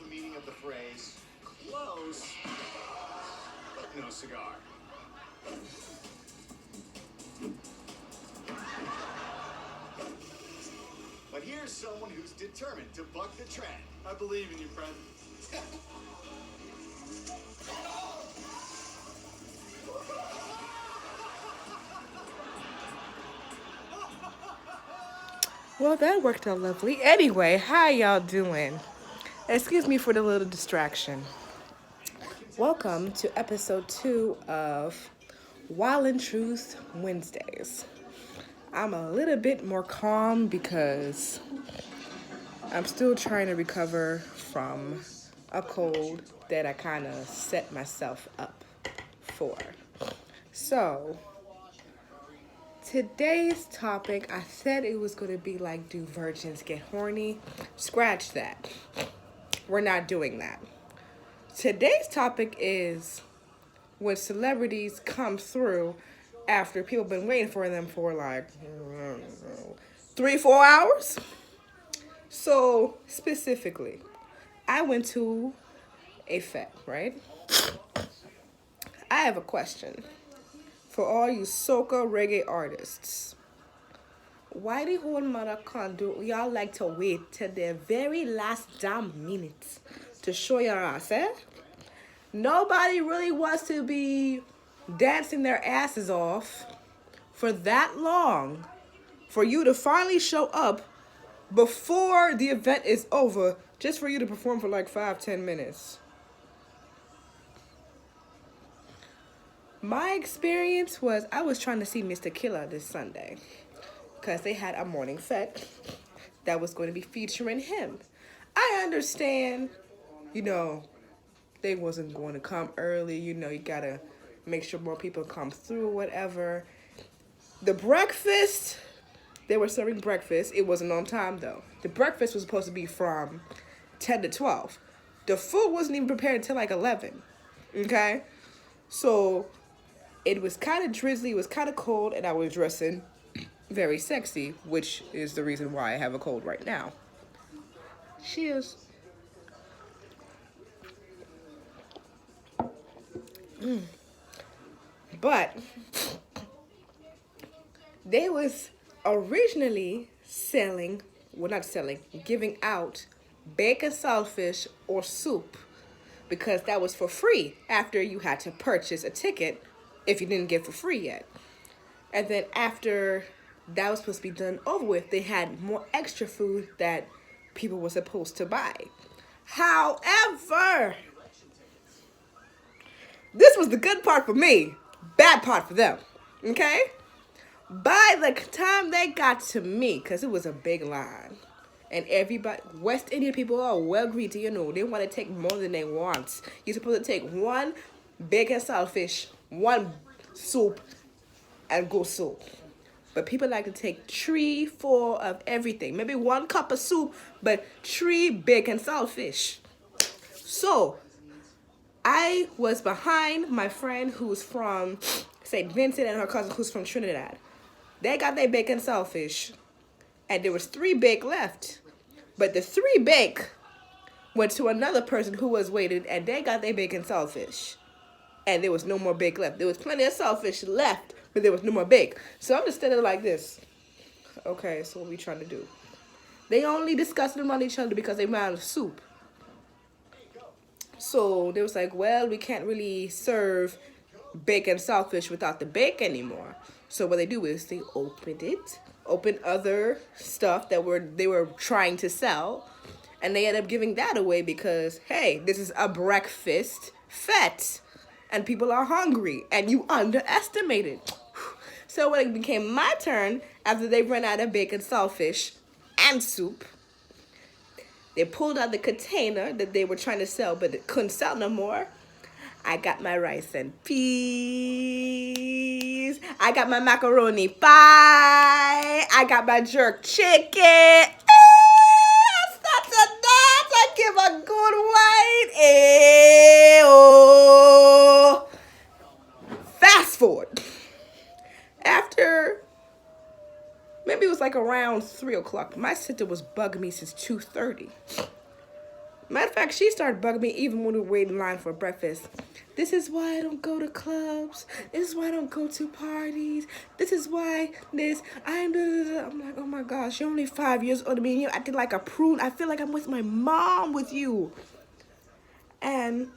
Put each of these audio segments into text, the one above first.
the meaning of the phrase close, but no cigar. But here's someone who's determined to buck the trend. I believe in you, friend. Well, that worked out lovely. Anyway, how y'all doing? Excuse me for the little distraction. Welcome to episode 2 of Wildin Truth Wednesdays. I'm a little bit more calm because I'm still trying to recover from a cold that I kind of set myself up for. So, today's topic, I said it was going to be like, do virgins get horny? Scratch that. We're not doing that. Today's topic is when celebrities come through after people have been waiting for them for like 3-4 hours. So specifically, I went to a fete, right? I have a question for all you soca reggae artists. Why the whole mother can't do y'all like to wait till the very last damn minute to show your ass, eh? Nobody really wants to be dancing their asses off for that long for you to finally show up before the event is over just for you to perform for like 5-10 minutes. My experience was I was trying to see Mr. Killer this Sunday because they had a morning fete that was going to be featuring him. I understand, they wasn't going to come early. You gotta make sure more people come through, whatever. The breakfast, they were serving breakfast. It wasn't on time, though. The breakfast was supposed to be from 10 to 12. The food wasn't even prepared until like 11, okay? So it was kind of drizzly, it was kind of cold, and I was dressing very sexy, which is the reason why I have a cold right now. Cheers. But they was originally giving out bacon saltfish or soup because that was for free after you had to purchase a ticket if you didn't get for free yet. And then after that was supposed to be done over with, they had more extra food that people were supposed to buy. However, this was the good part for me, bad part for them, okay? By the time they got to me, because it was a big line, and everybody, West Indian people are well greedy, they want to take more than they want. You're supposed to take one bacon saltfish, one soup, and go soup. But people like to take 3-4 of everything. Maybe 1 cup of soup, but 3 bacon saltfish. So I was behind my friend who's from St. Vincent and her cousin who's from Trinidad. They got their bacon saltfish, and there was 3 bake left. But the 3 bake went to another person who was waiting, and they got their bacon saltfish. And there was no more bake left. There was plenty of saltfish left, but there was no more bake. So I'm just standing like this. Okay, so what we trying to do? They only discussing among each other because they ran out of soup. So they was like, well, we can't really serve bacon saltfish without the bake anymore. So what they do is they opened other stuff that they were trying to sell, and they end up giving that away because, hey, this is a breakfast fete, and people are hungry, and you underestimated. So when it became my turn, after they ran out of bacon saltfish and soup, they pulled out the container that they were trying to sell, but it couldn't sell no more. I got my rice and peas. I got my macaroni pie. I got my jerk chicken. I start to dance. I give a good white. Oh. Fast forward. After, maybe it was like around 3 o'clock. My sister was bugging me since 2:30. Matter of fact, she started bugging me even when we were waiting in line for breakfast. This is why I don't go to clubs. This is why I don't go to parties. This is why this. I'm like, oh my gosh, you're only 5 years older than me and you're acting like a prune. I feel like I'm with my mom with you. And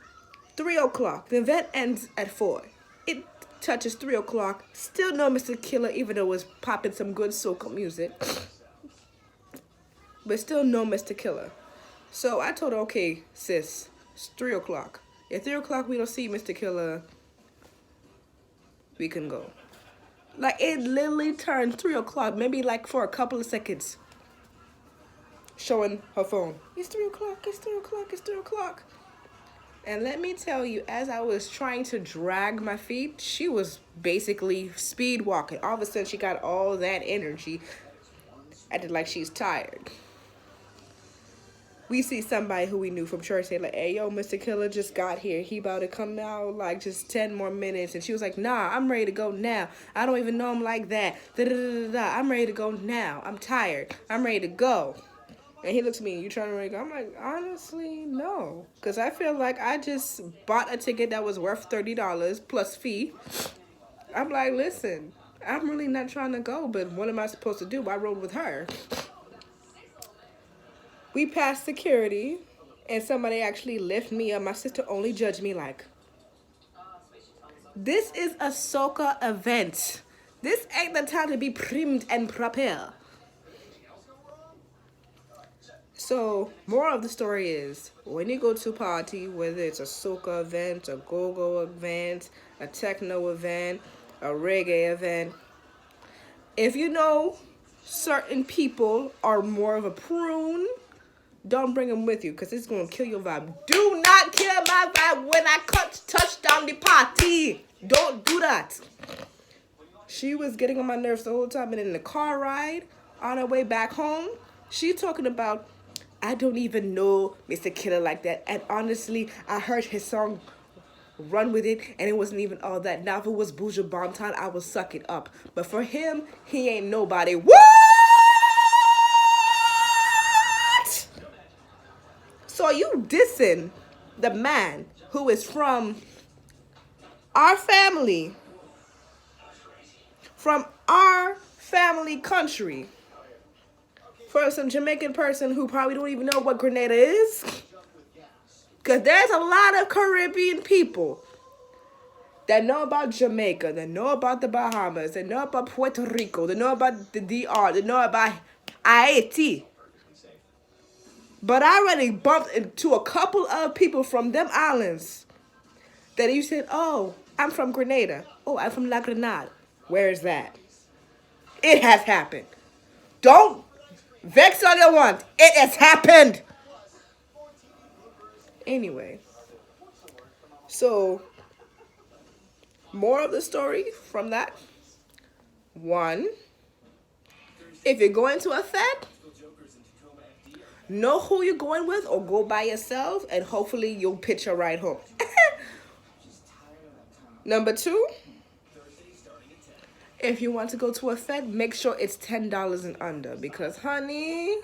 3 o'clock. The event ends at 4. It touches 3 o'clock. Still no Mr. Killer, even though it was popping some good soca music. But still no Mr. Killer. So I told her, okay, sis, it's 3 o'clock. At 3 o'clock we don't see Mr. Killer, we can go. Like, it literally turned 3 o'clock, maybe like for a couple of seconds. Showing her phone. It's 3 o'clock, it's 3 o'clock, it's 3 o'clock. And let me tell you, as I was trying to drag my feet, she was basically speed walking. All of a sudden, she got all that energy. Acted like she's tired. We see somebody who we knew from church say, like, hey, yo, Mr. Killer just got here. He about to come now, like, just 10 more minutes. And she was like, nah, I'm ready to go now. I don't even know him like that. Da-da-da-da-da. I'm ready to go now. I'm tired. I'm ready to go. And he looks at me, you trying to go? I'm like, honestly, no. Because I feel like I just bought a ticket that was worth $30 plus fee. I'm like, listen, I'm really not trying to go, but what am I supposed to do? I rode with her. We passed security, and somebody actually lifted me up. My sister only judged me like, this is a soca event. This ain't the time to be primed and proper. So, moral of the story is, when you go to a party, whether it's a soca event, a go-go event, a techno event, a reggae event, if you know certain people are more of a prune, don't bring them with you, because it's going to kill your vibe. Do not kill my vibe when I touch down the party. Don't do that. She was getting on my nerves the whole time, and in the car ride, on her way back home, she talking about, I don't even know Mr. Killer like that. And honestly, I heard his song Run With It, and it wasn't even all that. Now, if it was Buju Banton, I would suck it up. But for him, he ain't nobody. What? So you dissing the man who is from our family, from our family country, for some Jamaican person who probably don't even know what Grenada is. Because there's a lot of Caribbean people that know about Jamaica, that know about the Bahamas, that know about Puerto Rico, that know about the DR, that know about Haiti. But I already bumped into a couple of people from them islands that you said, oh, I'm from Grenada. Oh, I'm from La Grenade. Where is that? It has happened. Don't vex all you want. It has happened. Anyway. So, more of the story from that. 1, if you're going to a fete, know who you're going with or go by yourself, and hopefully you'll pitch a ride home. Number 2, if you want to go to a fete, make sure it's $10 and under, because honey,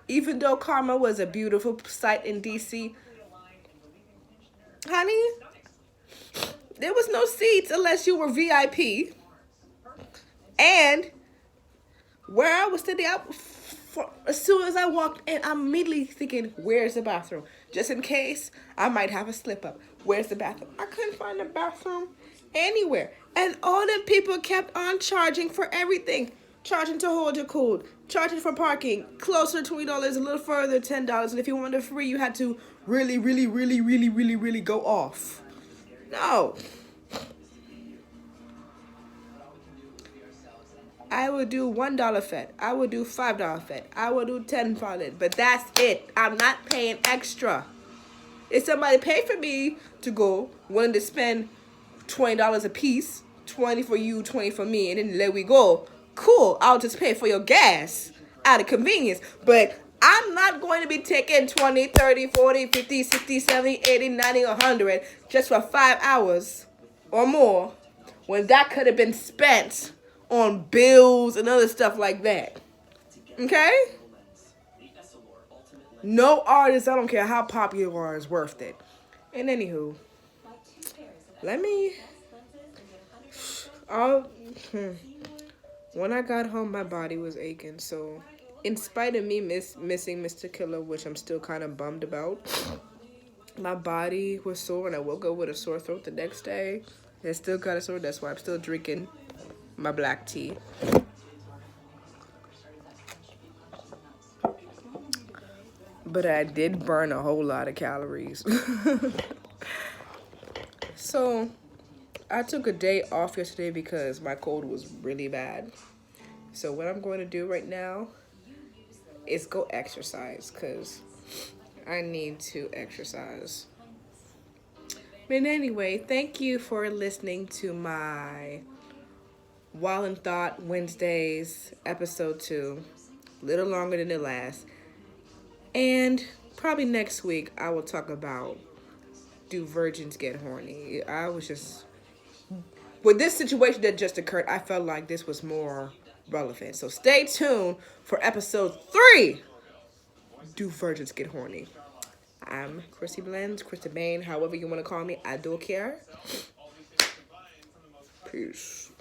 even though Karma was a beautiful sight in DC, honey, there was no seats unless you were VIP. And where I was sitting up, as soon as I walked in, I'm immediately thinking, where's the bathroom? Just in case I might have a slip up. Where's the bathroom? I couldn't find the bathroom anywhere. And all them people kept on charging for everything. Charging to hold your cold. Charging for parking. Closer to $20, a little further, $10. And if you wanted free, you had to really go off. No. I would do $1 fete. I would do $5 fete. I would do $10 fete. But that's it. I'm not paying extra. If somebody paid for me to go, willing to spend $20 a piece, 20 for you, 20 for me, and then let we go, cool, I'll just pay for your gas out of convenience. But I'm not going to be taking 20, 30, 40, 50, 60, 70, 80, 90, 100 just for 5 hours or more when that could have been spent on bills and other stuff like that. Okay? No artist, I don't care how popular you are, is worth it. And anywho, let me. I'll, when I got home, my body was aching. So, in spite of me missing Mr. Killer, which I'm still kind of bummed about, my body was sore and I woke up with a sore throat the next day. It still got a sore. That's why I'm still drinking my black tea. But I did burn a whole lot of calories. So, I took a day off yesterday because my cold was really bad. So what I'm going to do right now is go exercise because I need to exercise. But anyway, thank you for listening to my Wildin Thought Wednesdays episode 2. A little longer than the last. And probably next week I will talk about, do virgins get horny? I was just, with this situation that just occurred, I felt like this was more relevant. So stay tuned for episode 3. Do virgins get horny? I'm Chrissy Blends, Christy Bain, however you want to call me. I don't care. Peace.